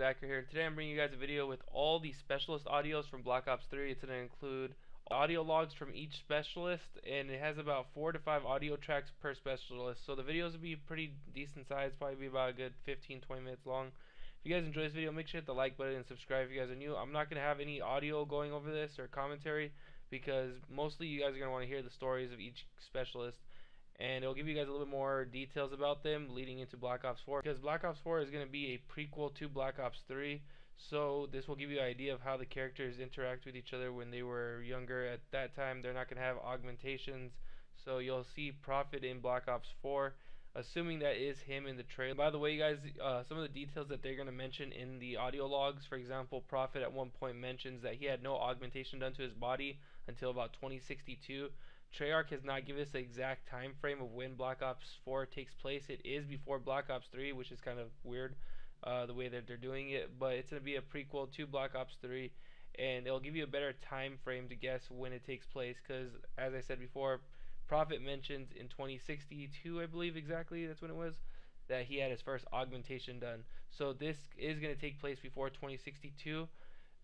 Backer here. Today I'm bringing you guys a video with all the specialist audios from Black Ops 3. It's going to include audio logs from each specialist, and it has about 4 to 5 audio tracks per specialist. So the videos will be pretty decent size, probably be about a good 15-20 minutes long. If you guys enjoy this video, make sure to hit the like button and subscribe if you guys are new. I'm not going to have any audio going over this or commentary because mostly you guys are going to want to hear the stories of each specialist. And it'll give you guys a little bit more details about them leading into Black Ops 4, because Black Ops 4 is going to be a prequel to Black Ops 3, so this will give you an idea of how the characters interact with each other when they were younger. At that time, they're not going to have augmentations, so you'll see Prophet in Black Ops 4, assuming that is him in the trailer. By the way, you guys, some of the details that they're going to mention in the audio logs, for example, Prophet at one point mentions that he had no augmentation done to his body until about 2062. Treyarch has not given us the exact time frame of when Black Ops 4 takes place. It is before Black Ops 3, which is kind of weird the way that they're doing it, but it's going to be a prequel to Black Ops 3, and it'll give you a better time frame to guess when it takes place, because as I said before, Prophet mentions in 2062, I believe exactly, that's when it was, that he had his first augmentation done. So this is going to take place before 2062.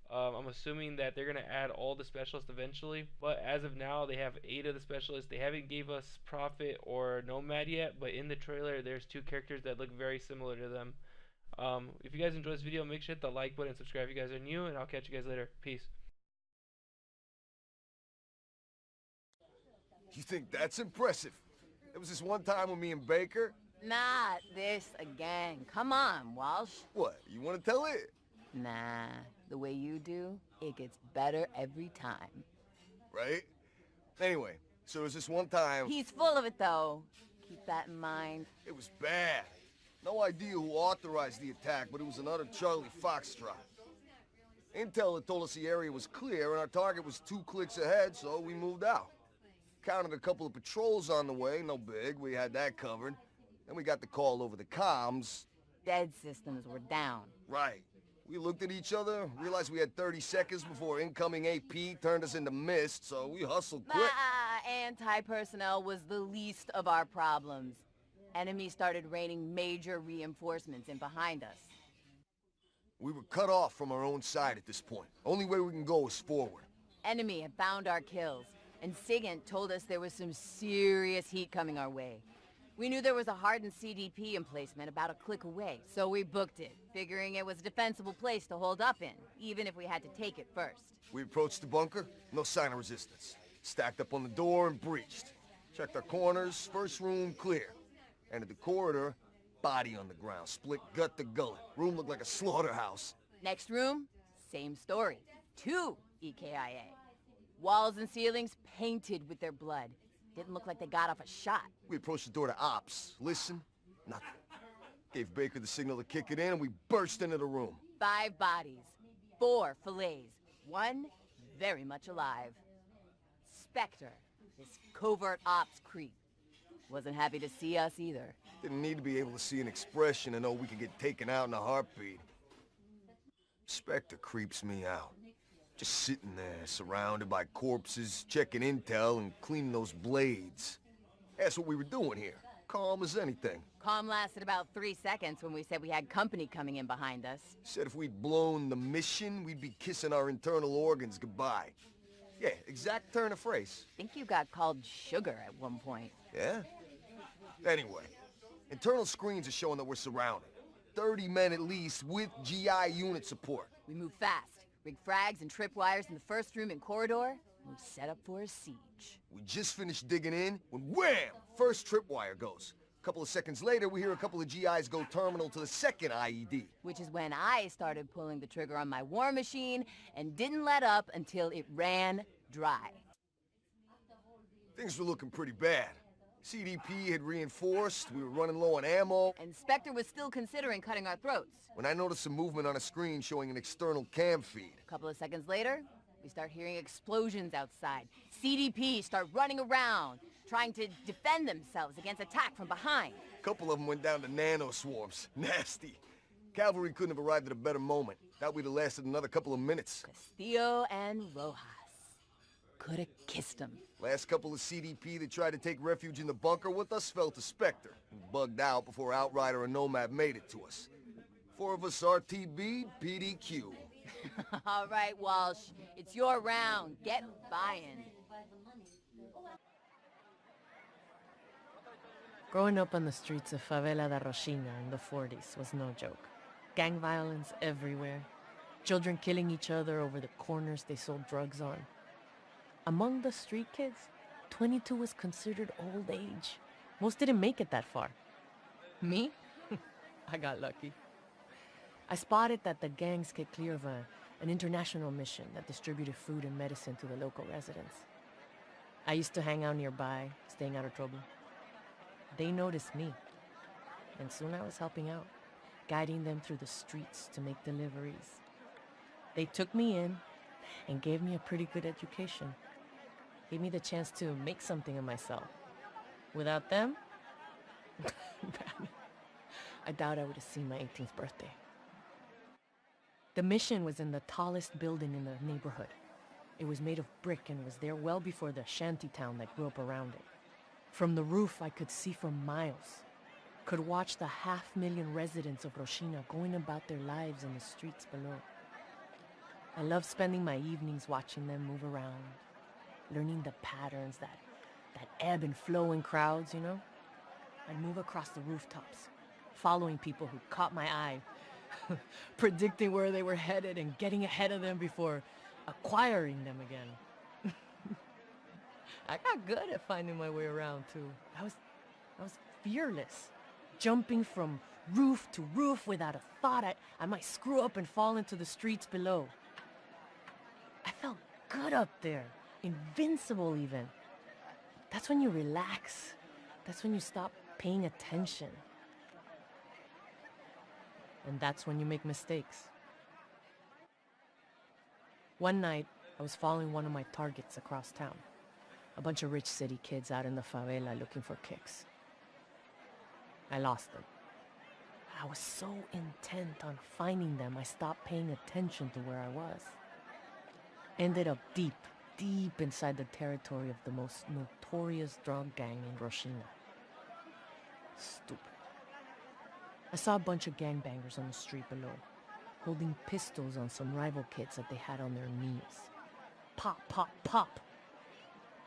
I'm assuming that they're going to add all the specialists eventually, but as of now they have 8 of the specialists. They haven't gave us Prophet or Nomad yet, but in the trailer there's 2 characters that look very similar to them. If you guys enjoyed this video, make sure to hit the like button and subscribe if you guys are new, and I'll catch you guys later. Peace. You think that's impressive? There was this one time with me and Baker. Not this again. Come on, Walsh. What, you want to tell it? Nah, the way you do, it gets better every time. Right? Anyway, so there was this one time... He's full of it, though. Keep that in mind. It was bad. No idea who authorized the attack, but it was another Charlie Foxtrot. Intel had told us the area was clear, and our target was 2 clicks ahead, so we moved out. Counted a couple of patrols on the way, no big, we had that covered. Then we got the call over the comms. Dead systems were down. Right. We looked at each other, realized we had 30 seconds before incoming AP turned us into mist, so we hustled quick. Anti-personnel was the least of our problems. Enemy started raining major reinforcements in behind us. We were cut off from our own side at this point. Only way we can go is forward. Enemy had found our kills, and SIGINT told us there was some serious heat coming our way. We knew there was a hardened CDP emplacement about a click away, so we booked it, figuring it was a defensible place to hold up in, even if we had to take it first. We approached the bunker, no sign of resistance. Stacked up on the door and breached. Checked our corners, first room clear. Entered the corridor, body on the ground, split gut to gullet. Room looked like a slaughterhouse. Next room, same story. 2 EKIA. Walls and ceilings painted with their blood. Didn't look like they got off a shot. We approached the door to ops. Listen, nothing. Gave Baker the signal to kick it in, and we burst into the room. 5 bodies, 4 fillets, 1 very much alive. Spectre, this covert ops creep. Wasn't happy to see us either. Didn't need to be able to see an expression to know we could get taken out in a heartbeat. Spectre creeps me out. Just sitting there, surrounded by corpses, checking intel and cleaning those blades. That's what we were doing here. Calm as anything. Calm lasted about 3 seconds when we said we had company coming in behind us. Said if we'd blown the mission, we'd be kissing our internal organs goodbye. Yeah, exact turn of phrase. Think you got called sugar at one point. Yeah? Anyway, internal screens are showing that we're surrounded. 30 men at least with GI unit support. We move fast. Rig frags and tripwires in the first room and corridor. We're set up for a siege. We just finished digging in when wham! First tripwire goes. A couple of seconds later, we hear a couple of GIs go terminal to the second IED. Which is when I started pulling the trigger on my war machine and didn't let up until it ran dry. Things were looking pretty bad. CDP had reinforced, we were running low on ammo. And Spectre was still considering cutting our throats. When I noticed some movement on a screen showing an external cam feed. A couple of seconds later, we start hearing explosions outside. CDP start running around, trying to defend themselves against attack from behind. A couple of them went down to nano-swarms. Nasty. Cavalry couldn't have arrived at a better moment. Thought we'd have lasted another couple of minutes. Castillo and Rojas. Could have kissed him. Last couple of CDP that tried to take refuge in the bunker with us fell to Spectre, who bugged out before Outrider and Nomad made it to us. 4 of us RTB, PDQ. All right, Walsh. It's your round. Get buying. Growing up on the streets of Favela da Rocinha in the 40s was no joke. Gang violence everywhere. Children killing each other over the corners they sold drugs on. Among the street kids, 22 was considered old age. Most didn't make it that far. Me? I got lucky. I spotted that the gangs get clear of an international mission that distributed food and medicine to the local residents. I used to hang out nearby, staying out of trouble. They noticed me, and soon I was helping out, guiding them through the streets to make deliveries. They took me in and gave me a pretty good education. Gave me the chance to make something of myself. Without them, I doubt I would have seen my 18th birthday. The mission was in the tallest building in the neighborhood. It was made of brick and was there well before the shanty town that grew up around it. From the roof, I could see for miles. Could watch the 500,000 residents of Rocinha going about their lives in the streets below. I loved spending my evenings watching them move around, learning the patterns that ebb and flow in crowds, you know? I'd move across the rooftops, following people who caught my eye, predicting where they were headed and getting ahead of them before acquiring them again. I got good at finding my way around, too. I was fearless, jumping from roof to roof without a thought I might screw up and fall into the streets below. I felt good up there, invincible even. That's when you relax. That's when you stop paying attention. And that's when you make mistakes. One night, I was following one of my targets across town. A bunch of rich city kids out in the favela looking for kicks. I lost them. I was so intent on finding them, I stopped paying attention to where I was. Ended up deep inside the territory of the most notorious drug gang in Rocinha. Stupid. I saw a bunch of gangbangers on the street below, holding pistols on some rival kids that they had on their knees. Pop, pop, pop.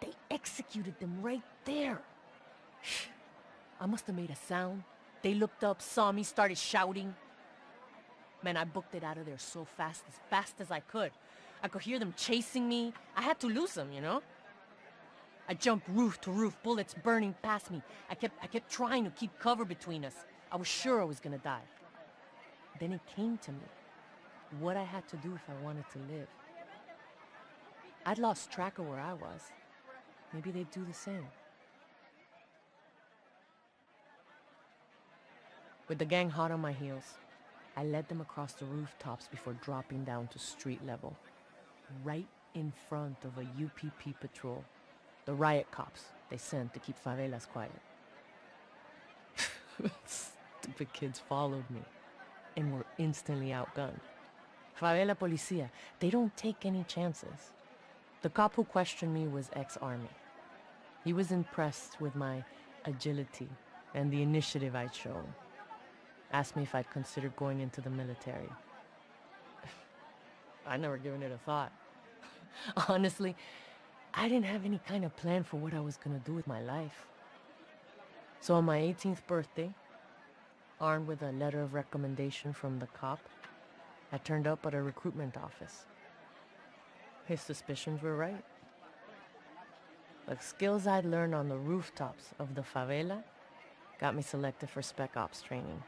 They executed them right there. I must have made a sound. They looked up, saw me, started shouting. Man, I booked it out of there so fast as I could. I could hear them chasing me. I had to lose them, you know? I jumped roof to roof, bullets burning past me. I kept trying to keep cover between us. I was sure I was gonna die. Then it came to me, what I had to do if I wanted to live. I'd lost track of where I was. Maybe they'd do the same. With the gang hot on my heels, I led them across the rooftops before dropping down to street level, right in front of a UPP patrol, the riot cops they sent to keep favelas quiet. Stupid kids followed me and were instantly outgunned. Favela Policia, they don't take any chances. The cop who questioned me was ex-Army. He was impressed with my agility and the initiative I'd shown. Asked me if I'd considered going into the military. I'd never given it a thought. Honestly, I didn't have any kind of plan for what I was gonna do with my life. So on my 18th birthday, armed with a letter of recommendation from the cop, I turned up at a recruitment office. His suspicions were right. The skills I'd learned on the rooftops of the favela got me selected for Spec Ops training.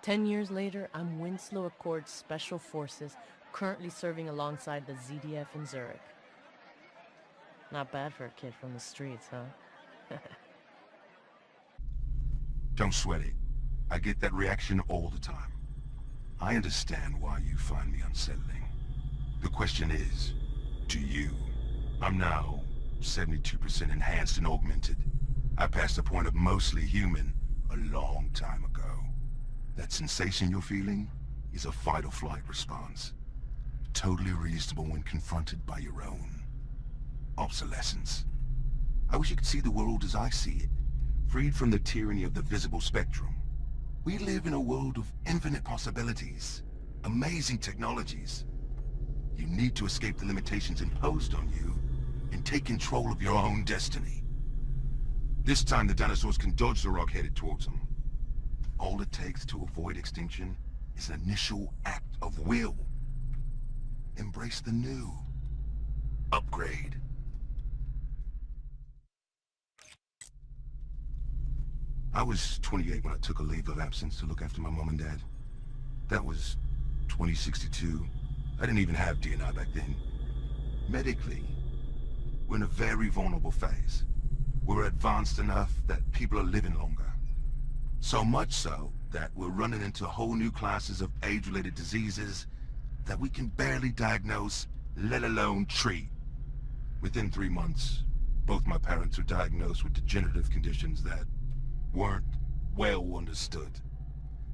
10 years later, I'm Winslow Accord's Special Forces, currently serving alongside the ZDF in Zurich. Not bad for a kid from the streets, huh? Don't sweat it. I get that reaction all the time. I understand why you find me unsettling. The question is, do you? I'm now 72% enhanced and augmented. I passed the point of mostly human a long time ago. That sensation you're feeling is a fight or flight response. Totally reasonable when confronted by your own obsolescence. I wish you could see the world as I see it, freed from the tyranny of the visible spectrum. We live in a world of infinite possibilities, amazing technologies. You need to escape the limitations imposed on you and take control of your own destiny. This time the dinosaurs can dodge the rock headed towards them. All it takes to avoid extinction is an initial act of will. Embrace the new. Upgrade. I was 28 when I took a leave of absence to look after my mom and dad. That was 2062. I didn't even have DNI back then. Medically, we're in a very vulnerable phase. We're advanced enough that people are living longer. So much so that we're running into whole new classes of age-related diseases that we can barely diagnose, let alone treat. Within 3 months, both my parents were diagnosed with degenerative conditions that weren't well understood.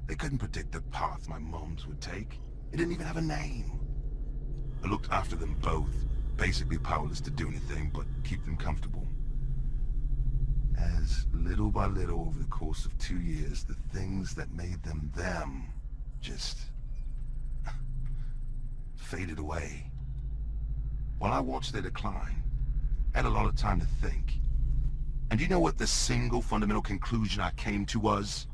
They couldn't predict the path my mom's would take. It didn't even have a name. I looked after them both, basically powerless to do anything but keep them comfortable. As little by little over the course of 2 years, the things that made them them just faded away. While I watched their decline, I had a lot of time to think. And do you know what the single fundamental conclusion I came to was?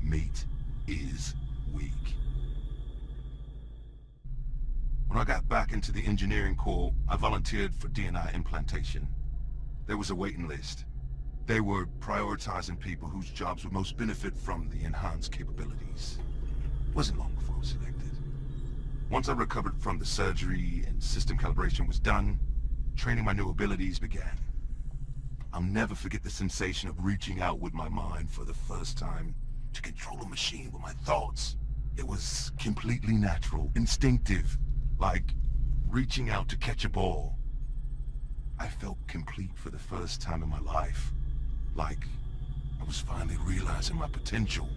Meat is weak. When I got back into the engineering corps, I volunteered for DNI implantation. There was a waiting list. They were prioritizing people whose jobs would most benefit from the enhanced capabilities. It wasn't long before I was selected. Once I recovered from the surgery and system calibration was done, training my new abilities began. I'll never forget the sensation of reaching out with my mind for the first time to control a machine with my thoughts. It was completely natural, instinctive, like reaching out to catch a ball. I felt complete for the first time in my life, like I was finally realizing my potential.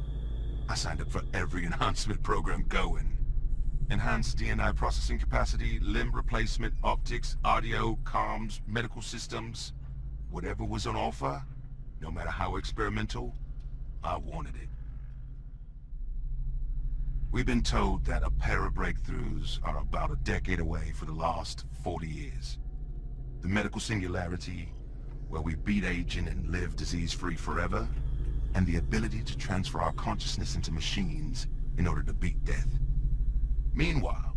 I signed up for every enhancement program going. Enhanced DNI processing capacity, limb replacement, optics, audio, comms, medical systems. Whatever was on offer, no matter how experimental, I wanted it. We've been told that a pair of breakthroughs are about a decade away for the last 40 years. The medical singularity, where we beat aging and live disease-free forever, and the ability to transfer our consciousness into machines in order to beat death. Meanwhile,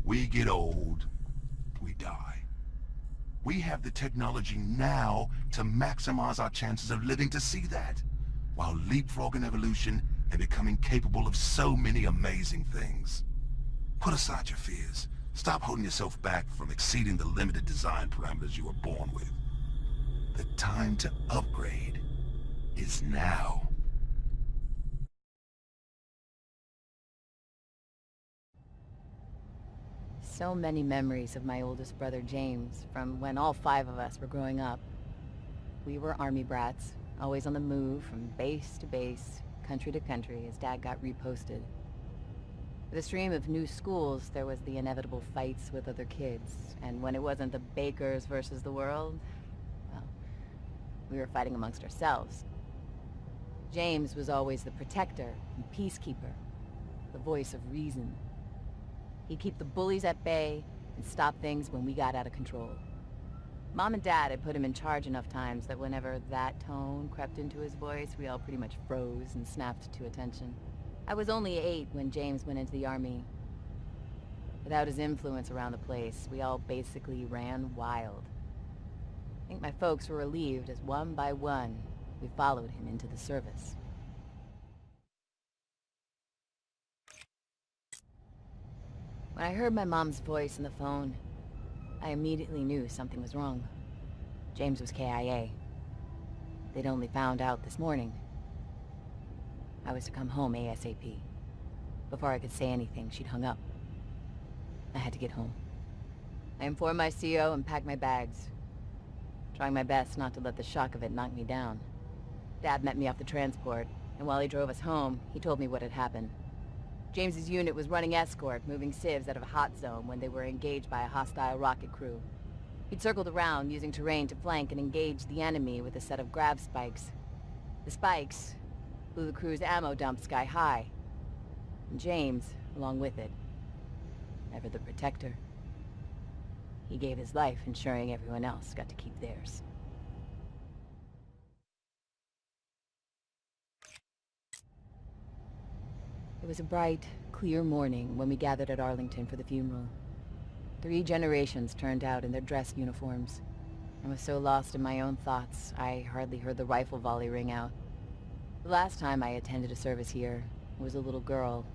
we get old, we die. We have the technology now to maximize our chances of living to see that, while leapfrogging evolution and becoming capable of so many amazing things. Put aside your fears. Stop holding yourself back from exceeding the limited design parameters you were born with. The time to upgrade is now. So many memories of my oldest brother James from when all 5 of us were growing up. We were army brats, always on the move from base to base, country to country as Dad got reposted. With a stream of new schools, there was the inevitable fights with other kids, and when it wasn't the Bakers versus the world, well, we were fighting amongst ourselves. James was always the protector and peacekeeper, the voice of reason. He'd keep the bullies at bay and stop things when we got out of control. Mom and Dad had put him in charge enough times that whenever that tone crept into his voice, we all pretty much froze and snapped to attention. I was only 8 when James went into the army. Without his influence around the place, we all basically ran wild. I think my folks were relieved as one by one, we followed him into the service. When I heard my mom's voice on the phone, I immediately knew something was wrong. James was KIA. They'd only found out this morning. I was to come home ASAP. Before I could say anything, she'd hung up. I had to get home. I informed my CO and packed my bags, trying my best not to let the shock of it knock me down. Dad met me off the transport, and while he drove us home, he told me what had happened. James's unit was running escort, moving civs out of a hot zone when they were engaged by a hostile rocket crew. He'd circled around, using terrain to flank and engage the enemy with a set of grav spikes. The spikes blew the crew's ammo dump sky high. And James, along with it. Ever the protector. He gave his life ensuring everyone else got to keep theirs. It was a bright, clear morning when we gathered at Arlington for the funeral. 3 generations turned out in their dress uniforms. I was so lost in my own thoughts, I hardly heard the rifle volley ring out. The last time I attended a service here was a little girl,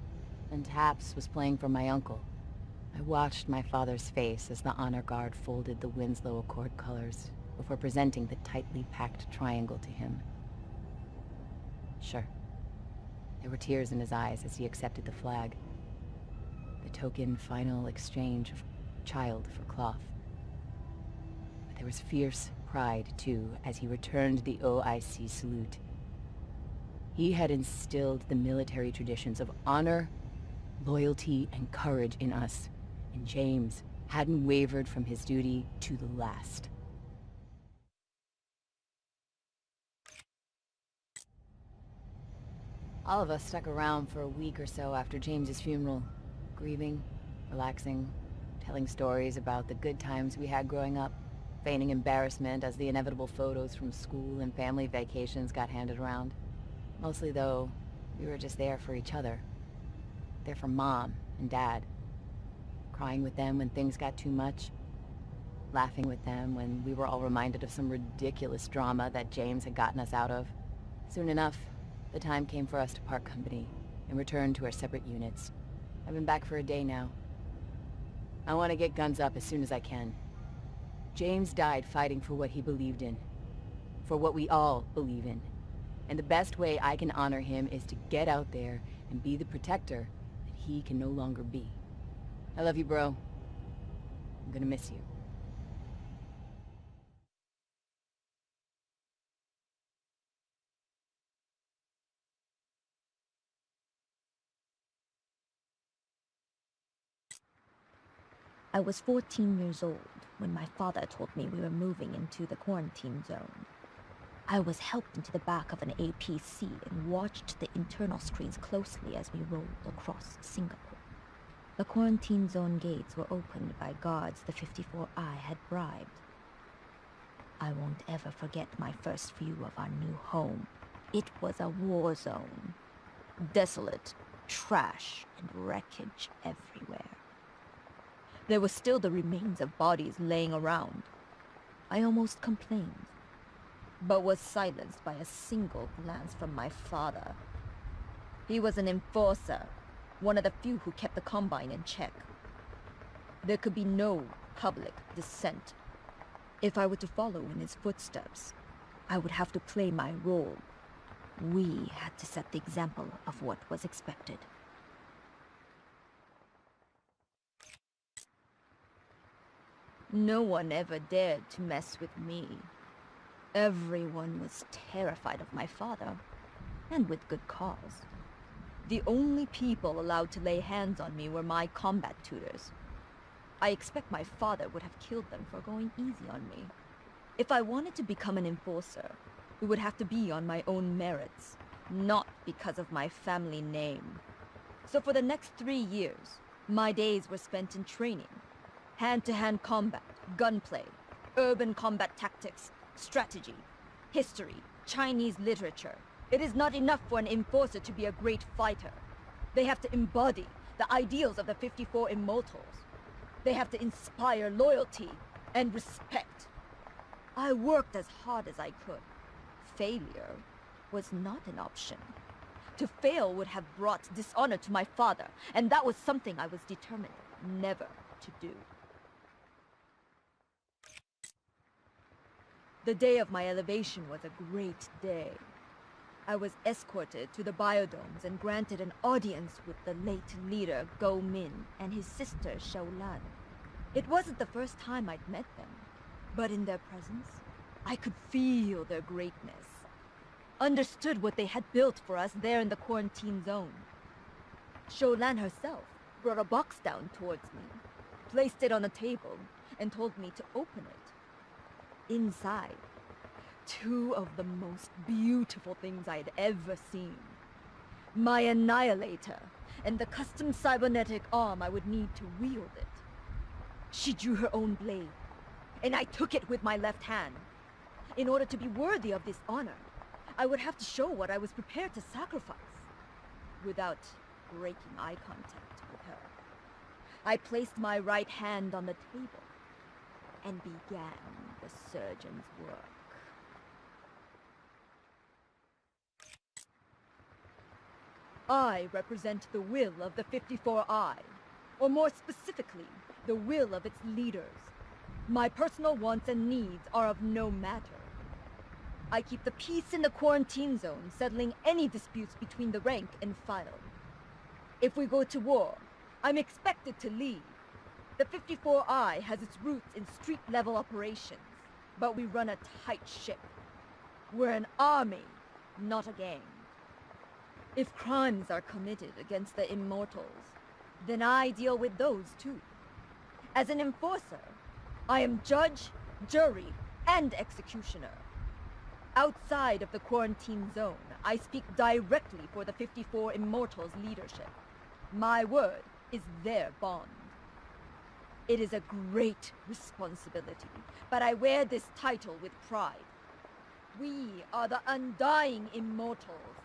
and Taps was playing for my uncle. I watched my father's face as the honor guard folded the Winslow Accord colors before presenting the tightly packed triangle to him. Sure. There were tears in his eyes as he accepted the flag. The token final exchange of child for cloth. But there was fierce pride, too, as he returned the OIC salute. He had instilled the military traditions of honor, loyalty, and courage in us, and James hadn't wavered from his duty to the last. All of us stuck around for a week or so after James's funeral, grieving, relaxing, telling stories about the good times we had growing up, feigning embarrassment as the inevitable photos from school and family vacations got handed around. Mostly, though, we were just there for each other. There for Mom and Dad. Crying with them when things got too much. Laughing with them when we were all reminded of some ridiculous drama that James had gotten us out of. Soon enough, the time came for us to part company and return to our separate units. I've been back for a day now. I want to get guns up as soon as I can. James died fighting for what he believed in. For what we all believe in. And the best way I can honor him is to get out there and be the protector that he can no longer be. I love you, bro. I'm gonna miss you. I was 14 years old when my father told me we were moving into the quarantine zone. I was helped into the back of an APC and watched the internal screens closely as we rolled across Singapore. The quarantine zone gates were opened by guards the 54I had bribed. I won't ever forget my first view of our new home. It was a war zone. Desolate, trash, and wreckage everywhere. There were still the remains of bodies laying around. I almost complained, but was silenced by a single glance from my father. He was an enforcer, one of the few who kept the Combine in check. There could be no public dissent. If I were to follow in his footsteps, I would have to play my role. We had to set the example of what was expected. No one ever dared to mess with me. Everyone was terrified of my father, and with good cause. The only people allowed to lay hands on me were my combat tutors. I expect my father would have killed them for going easy on me. If I wanted to become an enforcer, it would have to be on my own merits, not because of my family name. So for the next 3 years, my days were spent in training. Hand-to-hand combat, gunplay, urban combat tactics, strategy, history, Chinese literature. It is not enough for an enforcer to be a great fighter. They have to embody the ideals of the 54 Immortals. They have to inspire loyalty and respect. I worked as hard as I could. Failure was not an option. To fail would have brought dishonor to my father, and that was something I was determined never to do. The day of my elevation was a great day. I was escorted to the biodomes and granted an audience with the late leader Go Min and his sister Xiaolan. It wasn't the first time I'd met them, but in their presence, I could feel their greatness. Understood what they had built for us there in the quarantine zone. Xiaolan herself brought a box down towards me, placed it on a table, and told me to open it. Inside, 2 of the most beautiful things I had ever seen. my annihilator, and the custom cybernetic arm I would need to wield it. She drew her own blade, and I took it with my left hand. In order to be worthy of this honor, I would have to show what I was prepared to sacrifice, without breaking eye contact with her. I placed my right hand on the table, and began the surgeon's work. I represent the will of the 54I, or more specifically, the will of its leaders. My personal wants and needs are of no matter. I keep the peace in the quarantine zone, settling any disputes between the rank and file. If we go to war, I'm expected to lead. The 54I has its roots in street-level operations, but we run a tight ship. We're an army, not a gang. If crimes are committed against the immortals, then I deal with those too. As an enforcer, I am judge, jury, and executioner. Outside of the quarantine zone, I speak directly for the 54 Immortals' leadership. My word is their bond. It is a great responsibility, but I wear this title with pride. We are the undying immortals,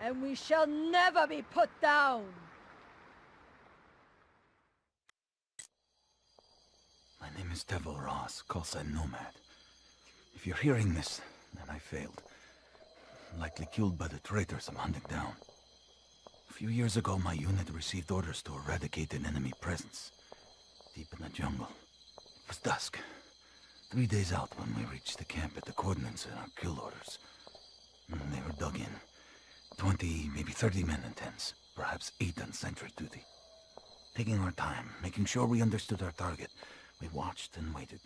and we shall never be put down! My name is Devil Ross, callsign Nomad. If you're hearing this, then I failed. Likely killed by the traitors I'm hunting down. A few years ago, my unit received orders to eradicate an enemy presence, deep in the jungle. It was dusk. 3 days out when we reached the camp at the coordinates in our kill orders. They were dug in. 20, maybe 30 men in tents, perhaps 8 on sentry duty. Taking our time, making sure we understood our target, we watched and waited,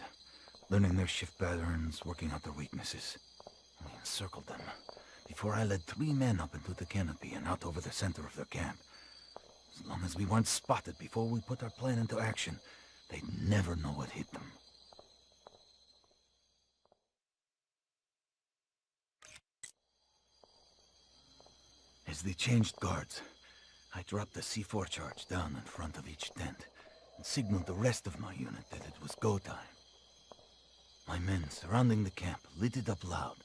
learning their shift patterns, working out their weaknesses. We encircled them, before I led 3 men up into the canopy and out over the center of their camp. As long as we weren't spotted before we put our plan into action, they'd never know what hit them. As they changed guards, I dropped a C4 charge down in front of each tent and signaled the rest of my unit that it was go time. My men surrounding the camp lit it up loud.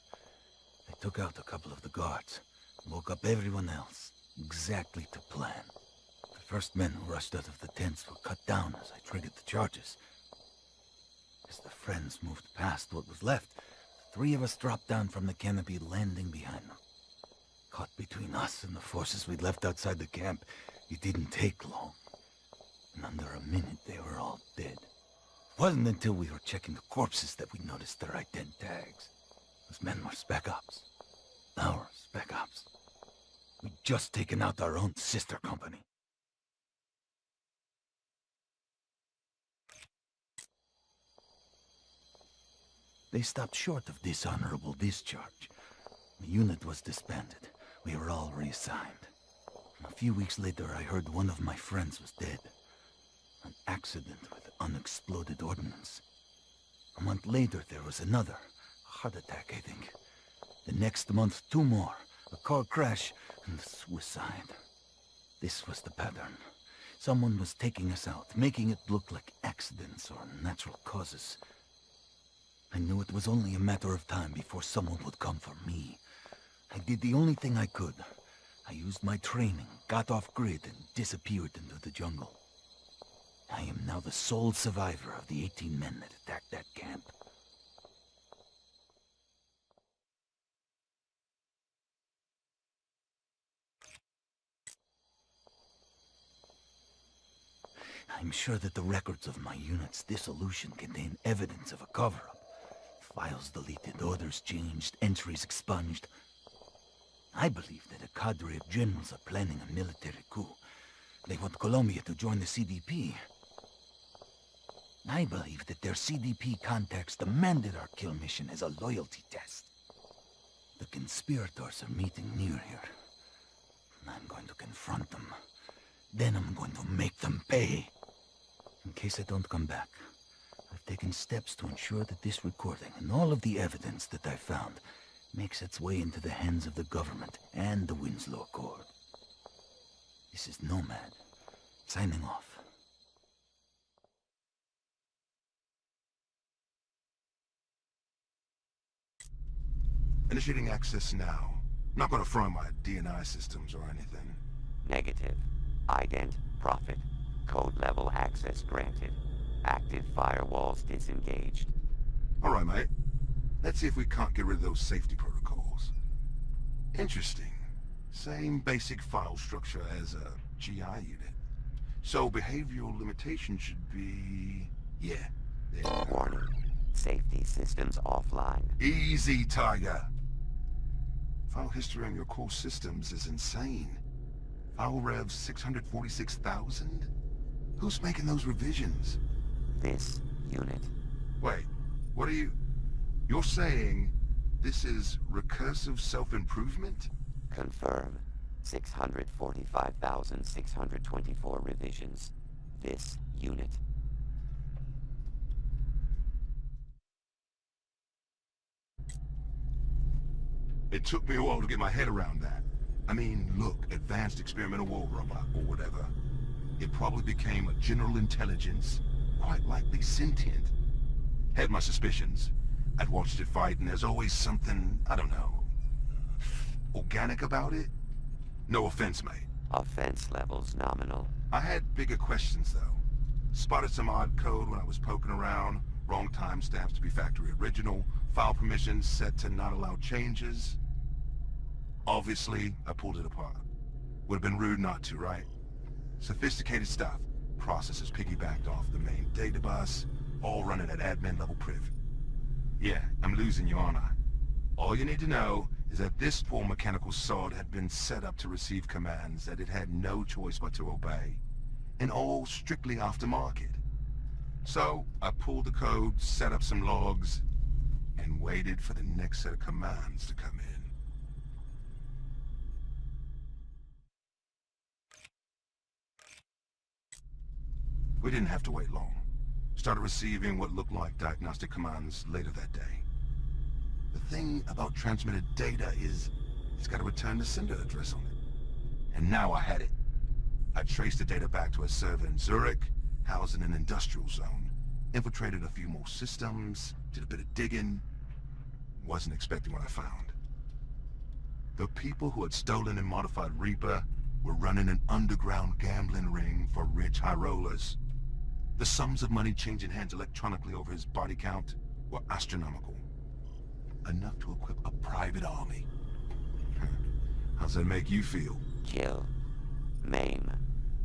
They took out a couple of the guards, woke up everyone else, exactly to plan. The first men who rushed out of the tents were cut down as I triggered the charges. As the friends moved past what was left, the 3 of us dropped down from the canopy, landing behind them. Caught between us and the forces we'd left outside the camp, it didn't take long. In under a minute, they were all dead. It wasn't until we were checking the corpses that we noticed their ident tags. Those men were Spec Ops. Our Spec Ops. We'd just taken out our own sister company. They stopped short of dishonorable discharge. The unit was disbanded. We were all reassigned. A few weeks later, I heard one of my friends was dead. An accident with unexploded ordnance. A month later, there was another. A heart attack, I think. The next month, 2 more. A car crash and suicide. This was the pattern. Someone was taking us out, making it look like accidents or natural causes. I knew it was only a matter of time before someone would come for me. I did the only thing I could. I used my training, got off grid, and disappeared into the jungle. I am now the sole survivor of the 18 men that attacked that camp. I'm sure that the records of my unit's dissolution contain evidence of a cover-up. Files deleted, orders changed, entries expunged. I believe that a cadre of generals are planning a military coup. They want Colombia to join the CDP. I believe that their CDP contacts demanded our kill mission as a loyalty test. The conspirators are meeting near here. I'm going to confront them. Then I'm going to make them pay. In case I don't come back, I've taken steps to ensure that this recording and all of the evidence that I found makes its way into the hands of the government and the Winslow Accord. This is Nomad. Signing off. Initiating access now. Not gonna fry my DNI systems or anything. Negative. Ident, Prophet. Code level access granted. Active firewalls disengaged. Alright, mate. Let's see if we can't get rid of those safety protocols. Interesting. Same basic file structure as a GI unit. So behavioral limitation should be... yeah. There. Warning. Safety systems offline. Easy, Tiger. File history on your core systems is insane. File rev 646,000? Who's making those revisions? This unit. Wait, what are you... You're saying this is recursive self-improvement? Confirm. 645,624 revisions. This unit. It took me a while to get my head around that. I mean, look, advanced experimental war robot, or whatever. It probably became a general intelligence, quite likely sentient. Had my suspicions. I'd watched it fight, and there's always something, I don't know, organic about it? No offense, mate. Offense levels nominal. I had bigger questions, though. Spotted some odd code when I was poking around. Wrong timestamps to be factory original. File permissions set to not allow changes. Obviously, I pulled it apart. Would have been rude not to, right? Sophisticated stuff. Processes piggybacked off the main data bus, all running at admin level priv. Yeah, I'm losing you, aren't I? All you need to know is that this poor mechanical sod had been set up to receive commands that it had no choice but to obey, and all strictly aftermarket. So, I pulled the code, set up some logs, and waited for the next set of commands to come in. We didn't have to wait long. Started receiving what looked like diagnostic commands later that day. The thing about transmitted data is it's got to return the sender address on it. And now I had it. I traced the data back to a server in Zurich, housed in an industrial zone, infiltrated a few more systems, did a bit of digging. Wasn't expecting what I found. The people who had stolen and modified Reaper were running an underground gambling ring for rich high rollers. The sums of money changing hands electronically over his body count were astronomical. Enough to equip a private army. How's that make you feel? Kill. Maim.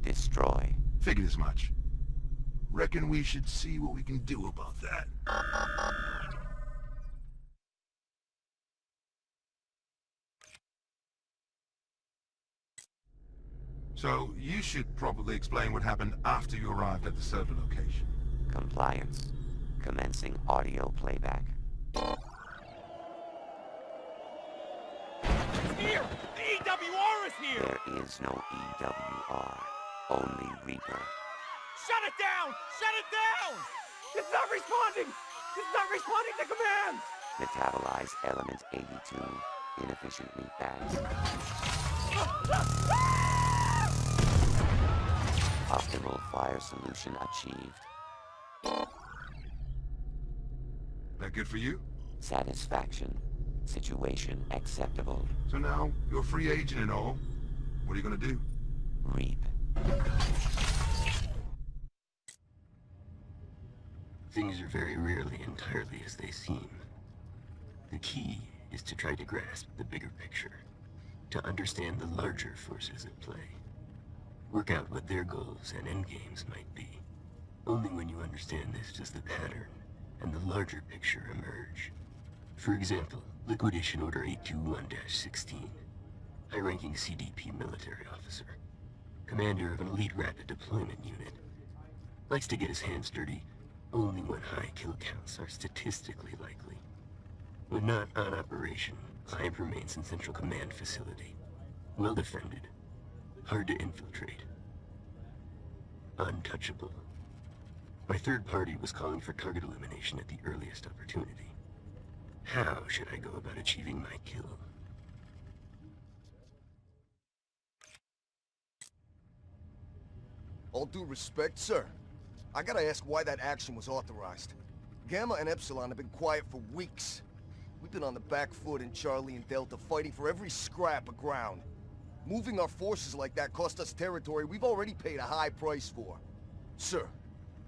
Destroy. Figured as much. Reckon we should see what we can do about that. So, you should probably explain what happened after you arrived at the server location. Compliance. Commencing audio playback. Here! The EWR is here! There is no EWR. Only Reaper. Shut it down! Shut it down! It's not responding! It's not responding to commands! Metabolize element 82. Inefficient meat bags. Optimal fire solution achieved. That good for you? Satisfaction. Situation acceptable. So now, you're a free agent and all. What are you gonna do? Reap. Things are very rarely entirely as they seem. The key is to try to grasp the bigger picture, to understand the larger forces at play. Work out what their goals and endgames might be. Only when you understand this does the pattern and the larger picture emerge. For example, Liquidation Order 821-16, high-ranking CDP military officer, commander of an elite rapid deployment unit, likes to get his hands dirty only when high kill counts are statistically likely. When not on operation, Clive remains in Central Command facility, well defended, hard to infiltrate, untouchable. My third party was calling for target elimination at the earliest opportunity. How should I go about achieving my kill? All due respect, sir. I gotta ask why that action was authorized. Gamma and Epsilon have been quiet for weeks. We've been on the back foot in Charlie and Delta, fighting for every scrap of ground. Moving our forces like that cost us territory we've already paid a high price for. Sir,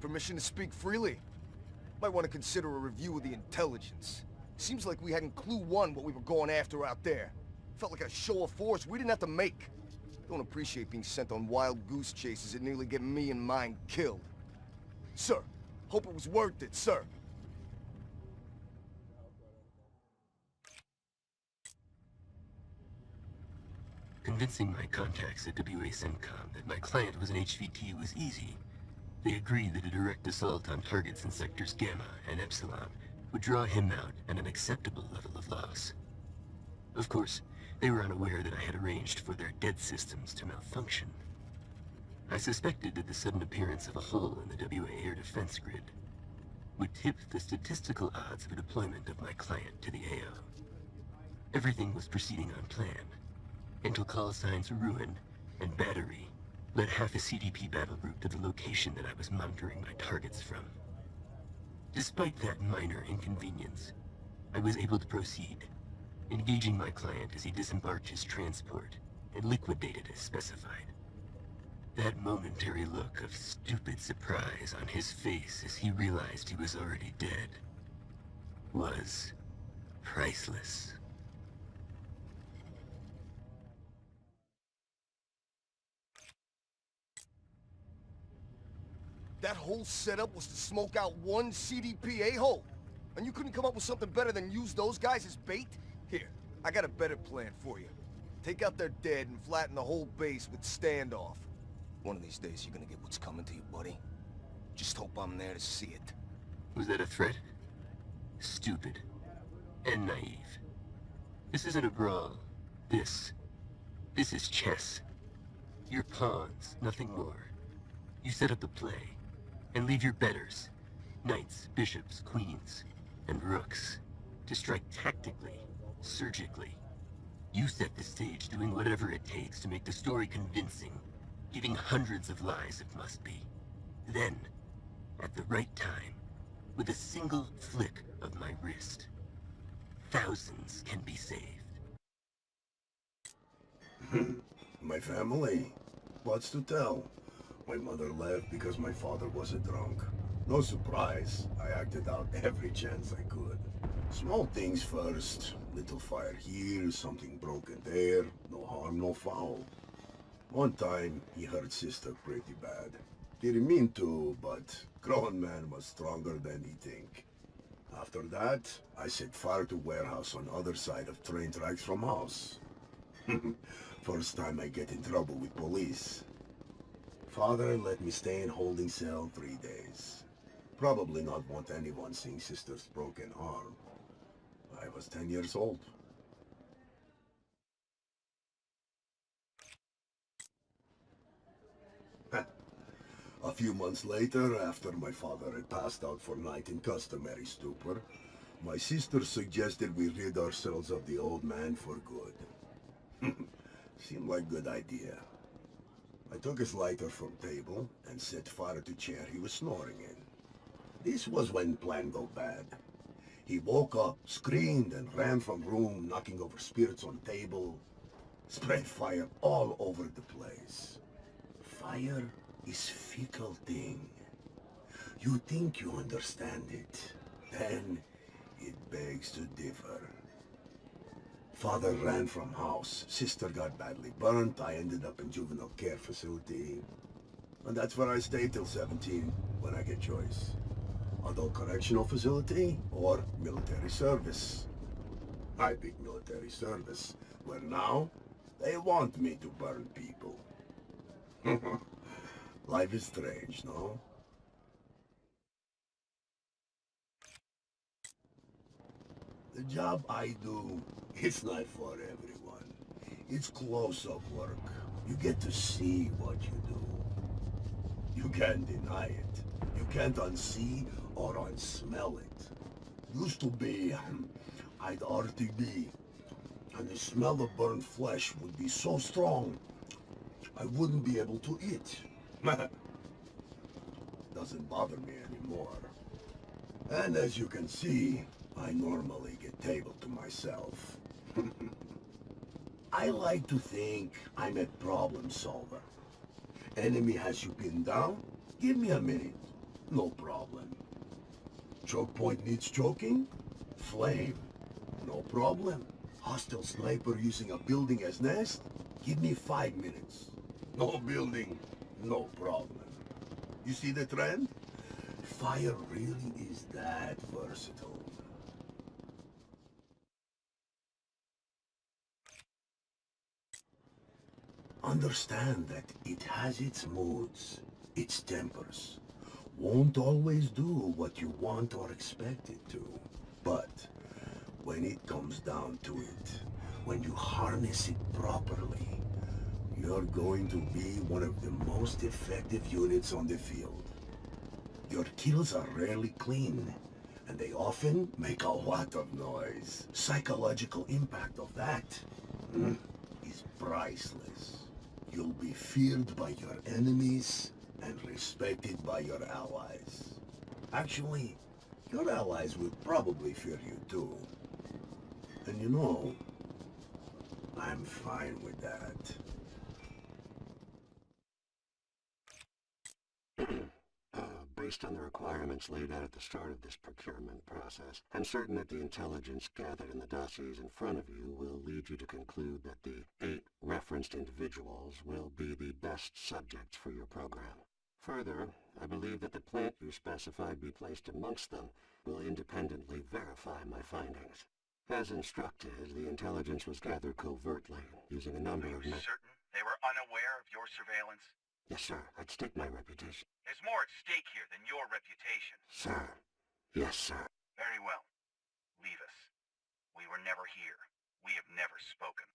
permission to speak freely? Might want to consider a review of the intelligence. Seems like we hadn't clue one what we were going after out there. Felt like a show of force we didn't have to make. Don't appreciate being sent on wild goose chases that nearly get me and mine killed. Sir, hope it was worth it, sir. Convincing my contacts at WA-CENTCOM that my client was an HVT was easy. They agreed that a direct assault on targets in sectors Gamma and Epsilon would draw him out at an acceptable level of loss. Of course, they were unaware that I had arranged for their dead systems to malfunction. I suspected that the sudden appearance of a hole in the WA air defense grid would tip the statistical odds of a deployment of my client to the AO. Everything was proceeding on plan. Until call signs Ruin and Battery led half a CDP battle group to the location that I was monitoring my targets from. Despite that minor inconvenience, I was able to proceed, engaging my client as he disembarked his transport and liquidated as specified. That momentary look of stupid surprise on his face as he realized he was already dead was priceless. That whole setup was to smoke out one CDP a-hole? And you couldn't come up with something better than use those guys as bait? Here, I got a better plan for you. Take out their dead and flatten the whole base with standoff. One of these days you're gonna get what's coming to you, buddy. Just hope I'm there to see it. Was that a threat? Stupid. And naive. This isn't a brawl. This is chess. You're pawns, nothing more. You set up the play, and leave your betters, knights, bishops, queens, and rooks, to strike tactically, surgically. You set the stage, doing whatever it takes to make the story convincing, giving hundreds of lies if must be. Then, at the right time, with a single flick of my wrist, thousands can be saved. My family? What's to tell? My mother left because my father was a drunk. No surprise, I acted out every chance I could. Small things first. Little fire here, something broken there. No harm, no foul. One time, he hurt sister pretty bad. Didn't mean to, but grown man was stronger than he think. After that, I set fire to warehouse on other side of train tracks from house. First time I get in trouble with police. Father let me stay in holding cell 3 days. Probably not want anyone seeing sister's broken arm. I was 10 years old. A few months later, after my father had passed out for night in customary stupor, my sister suggested we rid ourselves of the old man for good. Seemed like good idea. I took his lighter from table and set fire to chair he was snoring in. This was when plan go bad. He woke up, screamed, and ran from room, knocking over spirits on table. Spread fire all over the place. Fire is fickle thing. You think you understand it, then it begs to differ. Father ran from house, sister got badly burnt, I ended up in juvenile care facility. And that's where I stayed till 17, when I get choice. Adult correctional facility or military service. I picked military service, where now they want me to burn people. Life is strange, no? The job I do, it's not for everyone. It's close-up work. You get to see what you do. You can't deny it. You can't unsee or unsmell it. Used to be, I'd RTB, and the smell of burnt flesh would be so strong, I wouldn't be able to eat. doesn't bother me anymore. And as you can see, I normally get table to myself. I like to think I'm a problem solver. Enemy has you pinned down? Give me a minute. No problem. Choke point needs choking? Flame. No problem. Hostile sniper using a building as nest? Give me 5 minutes. No building, no problem. You see the trend? Fire really is that versatile. Understand that it has its moods, its tempers. Won't always do what you want or expect it to. But when it comes down to it, when you harness it properly, you're going to be one of the most effective units on the field. Your kills are rarely clean, and they often make a lot of noise. Psychological impact of that is priceless. You'll be feared by your enemies and respected by your allies. Actually, your allies will probably fear you too. And you know, I'm fine with that. Based on the requirements laid out at the start of this procurement process, I'm certain that the intelligence gathered in the dossiers in front of you will lead you to conclude that the 8 referenced individuals will be the best subjects for your program. Further, I believe that the plant you specified be placed amongst them will independently verify my findings. As instructed, the intelligence was gathered covertly, using a number of... Are you certain they were unaware of your surveillance? Yes, sir. I'd stake my reputation. There's more at stake here than your reputation. Sir. Yes, sir. Very well. Leave us. We were never here. We have never spoken.